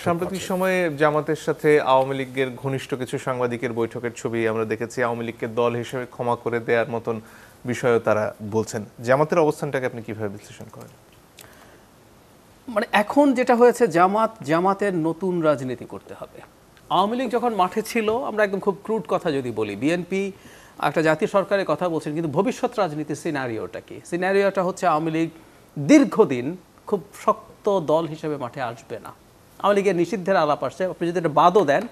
সাম্প্রতিক সময়ে জামাতের সাথে আওয়ামী লীগের ঘনিষ্ঠ কিছু সাংবাদিকের বৈঠকের ছবি আমরা দেখেছি। আওয়ামী লীগকে দল হিসেবে ক্ষমা করে দেওয়ার মতন বিষয়ও তারা বলছেন। জামাতের অবস্থানটাকে আপনি কিভাবে বিশ্লেষণ করেন? মানে এখন যেটা হয়েছে, জামাতের নতুন রাজনীতি করতে হবে। আওয়ামী লীগ যখন মাঠে ছিল, আমরা একদম খুব ক্রুড কথা যদি বলি, বিএনপি একটা জাতীয় সরকারের কথা বলছেন, কিন্তু ভবিষ্যৎ রাজনীতির সিনারিওটা কি? সিনারিওটা হচ্ছে আওয়ামী লীগ দীর্ঘদিন খুব শক্ত দল হিসেবে মাঠে আসবে না। আওয়ামী লীগের নিষিদ্ধের আলাপ আসছে। আপনি যদি এটা বাদও দেন,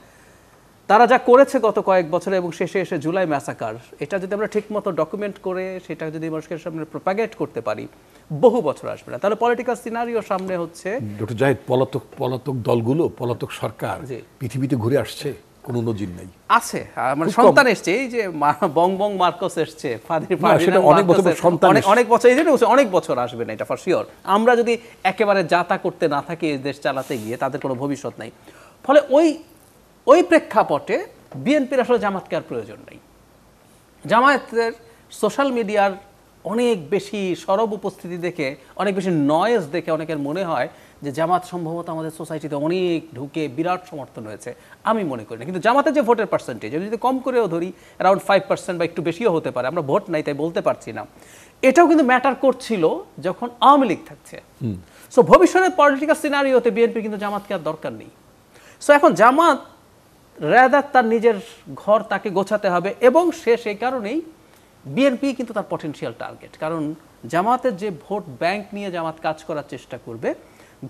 তারা যা করেছে গত কয়েক বছরে এবং শেষে এসে জুলাই ম্যাসাকার, এটা যদি আমরা ঠিকমতো ডকুমেন্ট করে সেটা যদি মানুষের সামনে প্রোপাগেট করতে পারি, বহু বছর আসবে না। তাহলে পলিটিক্যাল সিনারিও সামনে হচ্ছে ডক্টর জাহিদ, পলাতক দলগুলো, পলাতক সরকার পৃথিবীতে ঘুরে আসছে, কোনো নজির নেই। আছে, মানে সন্তান এসছে, এই যে বং মার্কস এসছে, অনেক বছর, এই জন্য অনেক বছর আসবে না, এটা ফর শিওর। আমরা যদি একেবারে যাতা করতে না থাকি এই দেশ চালাতে গিয়ে, তাদের কোনো ভবিষ্যৎ নাই। ফলে ওই প্রেক্ষাপটে বিএনপির আসলে জামাতকে আর প্রয়োজন নেই। জামায়াতের সোশ্যাল মিডিয়ার অনেক বেশি সরব উপস্থিতি দেখে, অনেক বেশি নয়েজ দেখে অনেকের মনে হয় যে জামাত সম্ভবত আমাদের সোসাইটিতে অনেক ঢুকে বিরাট সমর্থন হয়েছে। আমি মনে করি না। কিন্তু জামাতের যে ভোটের পার্সেন্টেজ, যদি কম করেও ধরি অ্যারাউন্ড 5% বা একটু বেশিও হতে পারে, আমরা ভোট নাই তাই বলতে পারছি না, এটাও কিন্তু ম্যাটার করছিল যখন আওয়ামী লীগ থাকছে। সো ভবিষ্যতের পলিটিক্যাল সিনারিওতে বিএনপি কিন্তু জামাতকে আর দরকার নেই। সো এখন জামাত রাদার তার নিজের ঘর তাকে গোছাতে হবে, এবং সেই কারণেই বিএনপি কিন্তু তার পটেনশিয়াল টার্গেট। কারণ জামাতের যে ভোট ব্যাংক নিয়ে জামাত কাজ করার চেষ্টা করবে,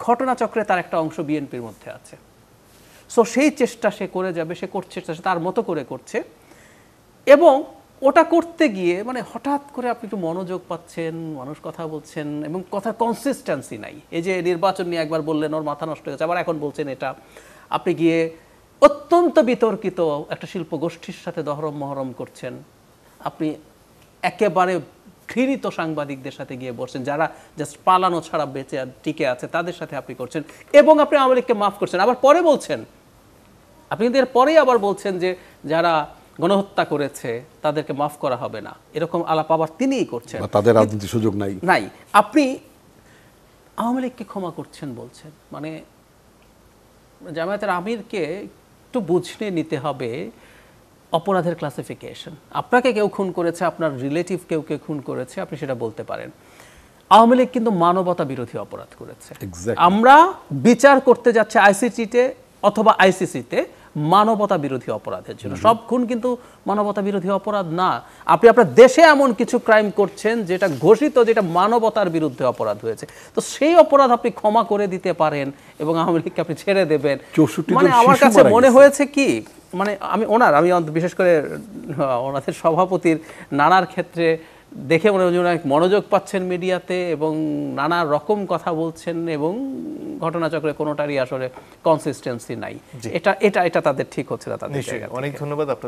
ঘটনাচক্রে তার একটা অংশ বিএনপির মধ্যে আছে। সো সেই চেষ্টা সে করে যাবে, সে করছে, তার মতো করে করছে। এবং ওটা করতে গিয়ে মানে হঠাৎ করে আপনি একটু মনোযোগ পাচ্ছেন, মানুষ কথা বলছেন এবং কথার কনসিস্টেন্সি নাই। এই যে নির্বাচন নিয়ে একবার বললেন ওর মাথা নষ্ট হয়েছে, আবার এখন বলছেন এটা। আপনি গিয়ে অত্যন্ত বিতর্কিত একটা শিল্প গোষ্ঠীর সাথে দহরম মহরম করছেন। আপনি একেবারে ঘৃণিত সাংবাদিকদের সাথে গিয়ে বসছেন, যারা জাস্ট পালানো ছাড়া বেঁচে টিকে আছে, তাদের সাথে আপনি করছেন। এবং আপনি আওয়ামী লীগকে মাফ করছেন, আবার পরে বলছেন, আপনি কিন্তু এর পরেই আবার বলছেন যে যারা গণহত্যা করেছে তাদেরকে মাফ করা হবে না, এরকম আলাপ আবার তিনিই করছেন। তাদের রাজনীতির সুযোগ নাই। আপনি আওয়ামী লীগকে ক্ষমা করছেন বলছেন, মানে জামায়াতের আমিরকে একটু বুঝে নিতে হবে অপরাধের ক্লাসিফিকেশন। আপনাকে কেউ খুন করেছে, আপনার রিলেটিভ কেউ খুন করেছে, আপনি সেটা বলতে পারেন। আওয়ামী লীগ কিন্তু মানবতা বিরোধী অপরাধ করেছে। আমরা বিচার করতে যাচ্ছে আইসিটিতে অথবা আইসিসিতে মানবতা বিরোধী অপরাধের জন্য। সব খুন কিন্তু মানবতা বিরোধী অপরাধ না। আপনি আপনার দেশে এমন কিছু ক্রাইম করছেন যেটা ঘোষিত, যেটা মানবতার বিরুদ্ধে অপরাধ হয়েছে, তো সেই অপরাধ আপনি ক্ষমা করে দিতে পারেন এবং আওয়ামী লীগকে আপনি ছেড়ে দেবেন। মানে আমার কাছে মনে হয়েছে কি, মানে আমি বিশেষ করে ওনাদের সভাপতির নানার ক্ষেত্রে দেখে মনে হয় অনেক মনোযোগ পাচ্ছেন মিডিয়াতে এবং নানা রকম কথা বলছেন, এবং ঘটনাচক্রে কোনোটারই আসলে কনসিস্টেন্সি নাই। এটা তাদের ঠিক হচ্ছে না। তাদের অনেক ধন্যবাদ আপনাদের।